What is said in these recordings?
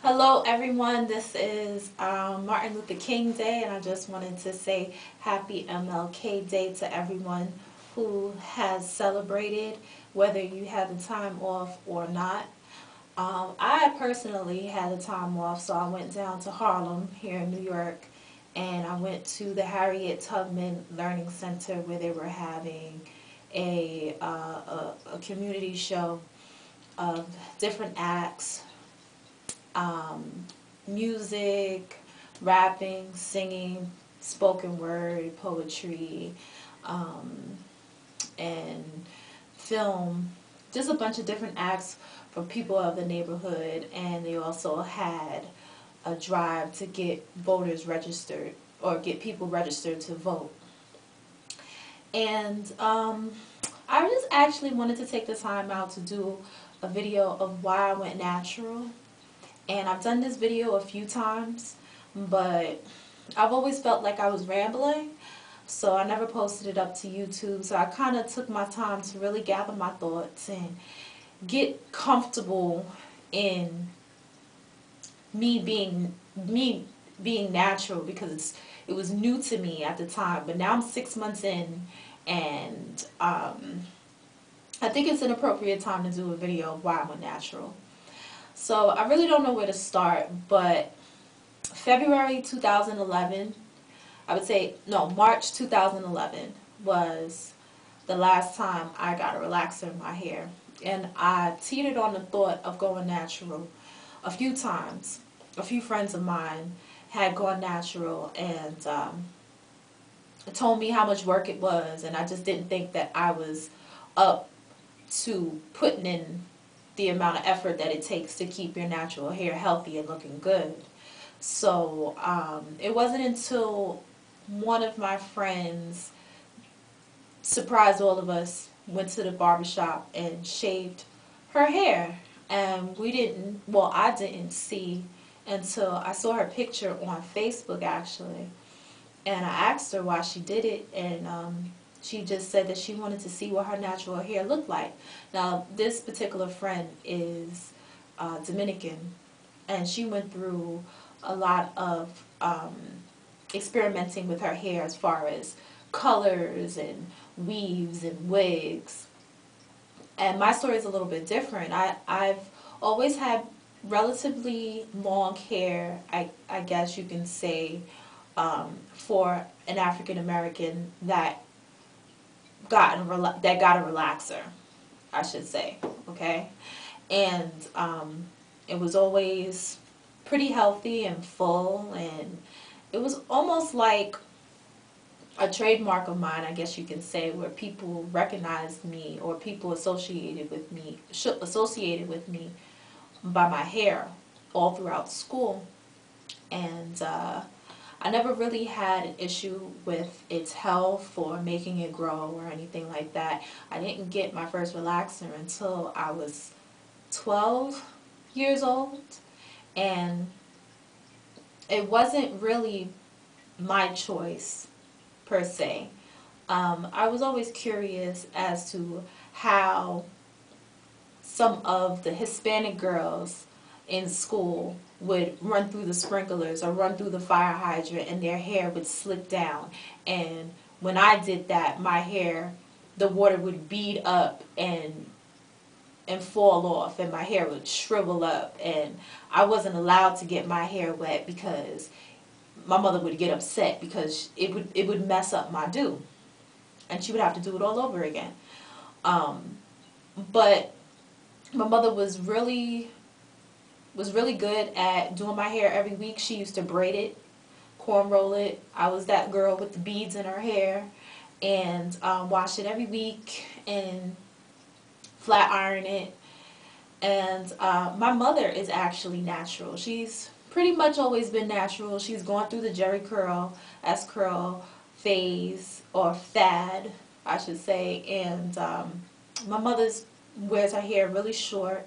Hello everyone, this is Martin Luther King Day, and I just wanted to say happy MLK Day to everyone who has celebrated, whether you had the time off or not. I personally had the time off, so I went down to Harlem here in New York, and I went to the Harriet Tubman Learning Center where they were having a community show of different acts, um, music, rapping, singing, spoken word, poetry, um, and film. Just a bunch of different acts from people of the neighborhood, and they also had a drive to get voters registered or get people registered to vote. And I just actually wanted to take the time out to do a video of why I went natural. And I've done this video a few times, but I've always felt like I was rambling, so I never posted it up to YouTube. So I kind of took my time to really gather my thoughts and get comfortable in me being natural, because it was new to me at the time. But now I'm 6 months in, and I think it's an appropriate time to do a video of why I went natural. So I really don't know where to start, but February 2011, I would say, no, March 2011 was the last time I got a relaxer in my hair. And I teetered on the thought of going natural a few times. A few friends of mine had gone natural and told me how much work it was, and I just didn't think that I was up to putting in the amount of effort that it takes to keep your natural hair healthy and looking good. So it wasn't until one of my friends surprised all of us, went to the barbershop and shaved her hair. And we didn't, well, I didn't see until I saw her picture on Facebook actually. And I asked her why she did it, and she just said that she wanted to see what her natural hair looked like. Now, this particular friend is Dominican, and she went through a lot of experimenting with her hair as far as colors and weaves and wigs. And my story is a little bit different. I've always had relatively long hair, I guess you can say, for an African American that got a relaxer, I should say, okay? And it was always pretty healthy and full, and it was almost like a trademark of mine, I guess you can say, where people recognized me, or people associated with me by my hair all throughout school. And I never really had an issue with its health or making it grow or anything like that. I didn't get my first relaxer until I was 12 years old, and it wasn't really my choice per se. I was always curious as to how some of the Hispanic girls in school would run through the sprinklers or run through the fire hydrant and their hair would slick down. And when I did that, my hair, the water would bead up and fall off, and my hair would shrivel up, and I wasn't allowed to get my hair wet because my mother would get upset because it would mess up my do, and she would have to do it all over again. But my mother was really good at doing my hair every week. She used to braid it, cornroll it. I was that girl with the beads in her hair, and wash it every week and flat iron it. And my mother is actually natural. She's pretty much always been natural. She's gone through the Jerry curl, S curl phase, or fad, I should say. And my mother's wears her hair really short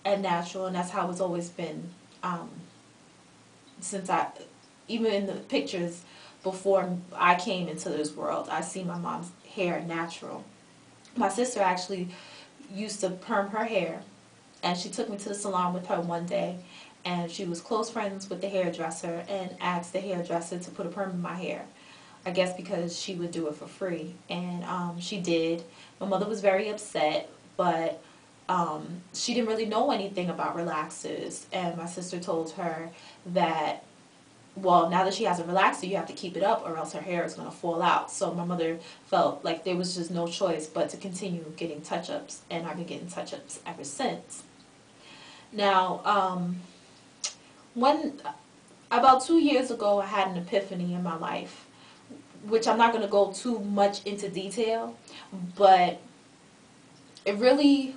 and natural, and that's how it's always been since even in the pictures before I came into this world, I see my mom's hair natural. My sister actually used to perm her hair, and she took me to the salon with her one day, and she was close friends with the hairdresser and asked the hairdresser to put a perm in my hair. I guess because she would do it for free, and she did. My mother was very upset, but she didn't really know anything about relaxers, and my sister told her that, well, now that she has a relaxer, you have to keep it up or else her hair is going to fall out. So my mother felt like there was just no choice but to continue getting touch-ups, and I've been getting touch-ups ever since. Now, when about 2 years ago, I had an epiphany in my life, which I'm not going to go too much into detail, but it really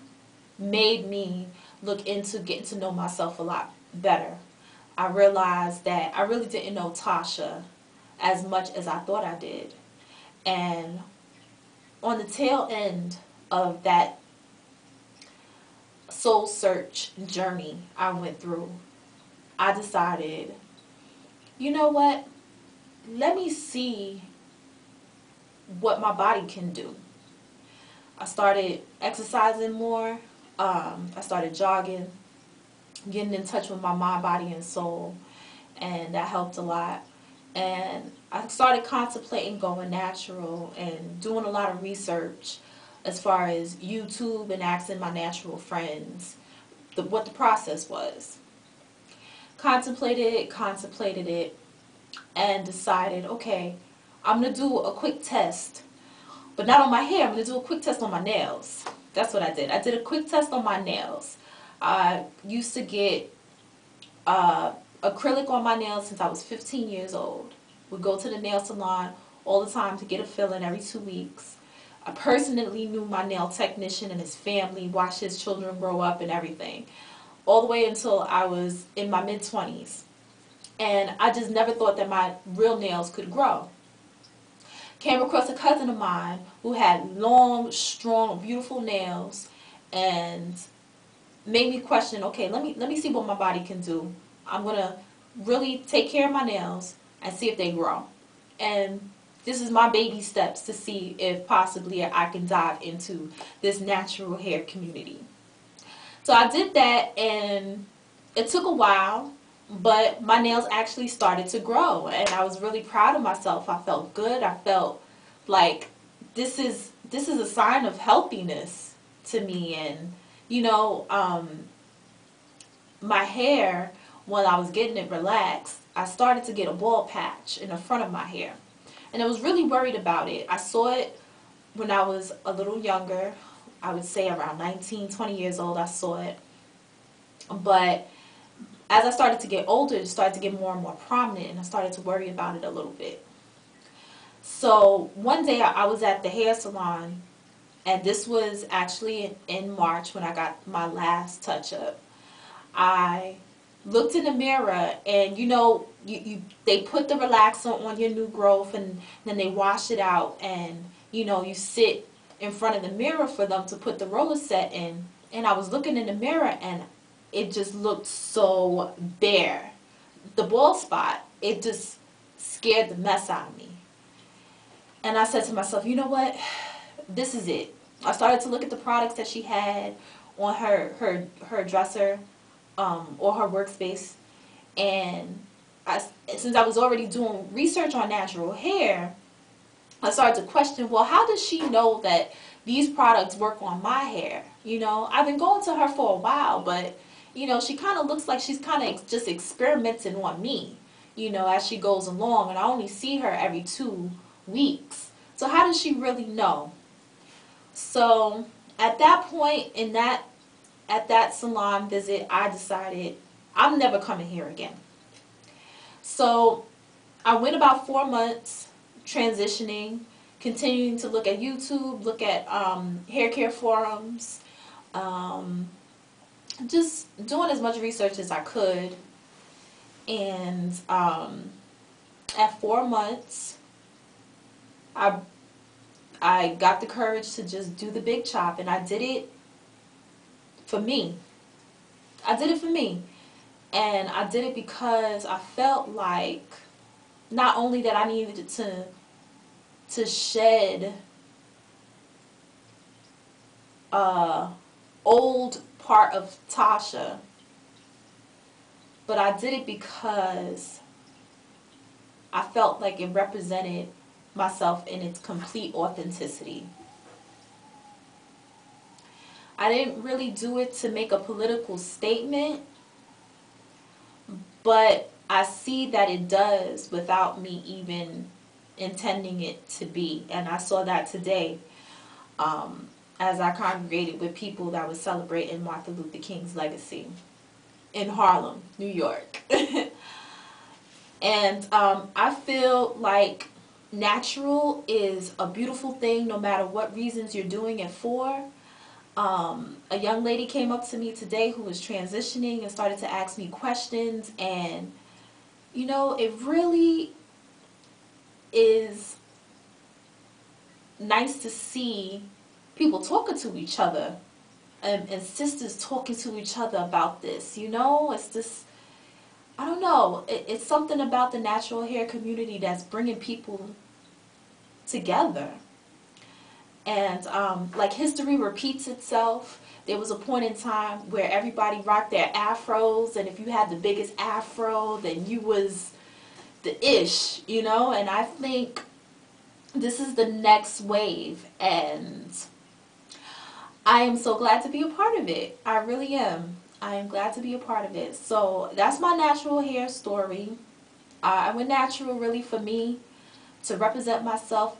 made me look into getting to know myself a lot better. I realized that I really didn't know Tasha as much as I thought I did. And on the tail end of that soul search journey I went through, I decided, you know what? Let me see what my body can do. I started exercising more. I started jogging, getting in touch with my mind, body, and soul, and that helped a lot. And I started contemplating going natural and doing a lot of research as far as YouTube and asking my natural friends what the process was. Contemplated it, and decided, okay, I'm going to do a quick test, but not on my hair. I'm going to do a quick test on my nails. That's what I did. I did a quick test on my nails. I used to get acrylic on my nails since I was 15 years old. Would go to the nail salon all the time to get a fill-in every 2 weeks. I personally knew my nail technician and his family, watched his children grow up and everything, all the way until I was in my mid-20s. And I just never thought that my real nails could grow. Came across a cousin of mine who had long, strong, beautiful nails, and made me question, okay, let me see what my body can do. I'm going to really take care of my nails and see if they grow. And this is my baby steps to see if possibly I can dive into this natural hair community. So I did that, and it took a while, but my nails actually started to grow, and I was really proud of myself. I felt good. I felt like this is a sign of healthiness to me. And you know, my hair, when I was getting it relaxed, I started to get a bald patch in the front of my hair, and I was really worried about it. I saw it when I was a little younger. I would say around 19, 20 years old, I saw it. But as I started to get older, it started to get more and more prominent, and I started to worry about it a little bit. So one day I was at the hair salon, and this was actually in March when I got my last touch-up. I looked in the mirror, and you know, they put the relaxer on your new growth, and then they wash it out, and you know, you sit in front of the mirror for them to put the roller set in. And I was looking in the mirror, and it just looked so bare. The bald spot, it just scared the mess out of me. And I said to myself, you know what? This is it. I started to look at the products that she had on her dresser, or her workspace. And since I was already doing research on natural hair, I started to question, well, how does she know that these products work on my hair? You know, I've been going to her for a while, but, you know, she kind of looks like she's kind of just experimenting on me, you know, as she goes along. And I only see her every 2 weeks. So how does she really know? So at that point, at that salon visit, I decided I'm never coming here again. So I went about 4 months transitioning, continuing to look at YouTube, look at hair care forums, just doing as much research as I could. And at 4 months, I got the courage to just do the big chop, and I did it for me. I did it for me. And I did it because I felt like not only that I needed to shed old part of Tasha, but I did it because I felt like it represented myself in its complete authenticity. I didn't really do it to make a political statement, but I see that it does without me even intending it to be. And I saw that today, as I congregated with people that was celebrating Martin Luther King's legacy in Harlem, New York. And I feel like natural is a beautiful thing no matter what reasons you're doing it for. A young lady came up to me today who was transitioning and started to ask me questions, and you know, it really is nice to see people talking to each other, and sisters talking to each other about this. You know, it's just, I don't know, it's something about the natural hair community that's bringing people together. And like, history repeats itself. There was a point in time where everybody rocked their afros, and if you had the biggest afro, then you was the ish, you know. And I think this is the next wave, and I am so glad to be a part of it. I really am. I am glad to be a part of it. So that's my natural hair story. I went natural really for me to represent myself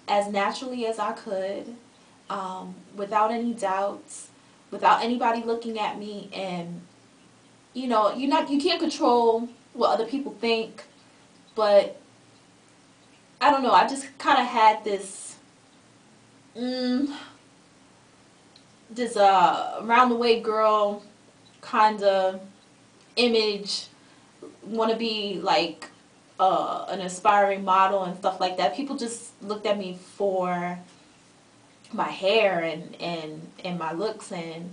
as naturally as I could, without any doubts, without anybody looking at me. And you know, you can't control what other people think, but I don't know, I just kind of had this this round the way girl kind of image, want to be like an aspiring model and stuff like that. People just looked at me for my hair and my looks, and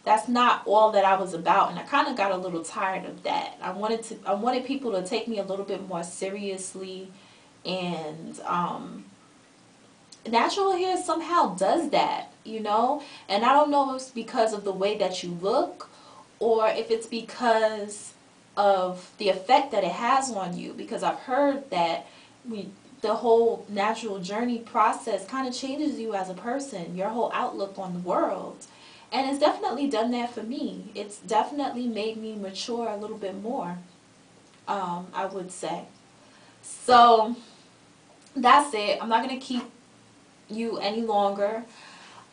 that's not all that I was about. And I kind of got a little tired of that. I wanted people to take me a little bit more seriously, and natural hair somehow does that, you know. And I don't know if it's because of the way that you look, or if it's because of the effect that it has on you, because I've heard that the whole natural journey process kind of changes you as a person, your whole outlook on the world. And it's definitely done that for me. It's definitely made me mature a little bit more, I would say. So that's it. I'm not going to keep you any longer.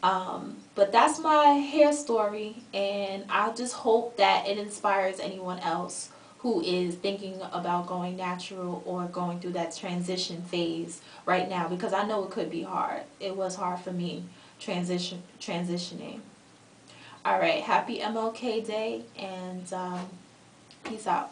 But that's my hair story, and I just hope that it inspires anyone else who is thinking about going natural or going through that transition phase right now, because I know it could be hard. It was hard for me transitioning. All right, happy MLK Day, and peace out.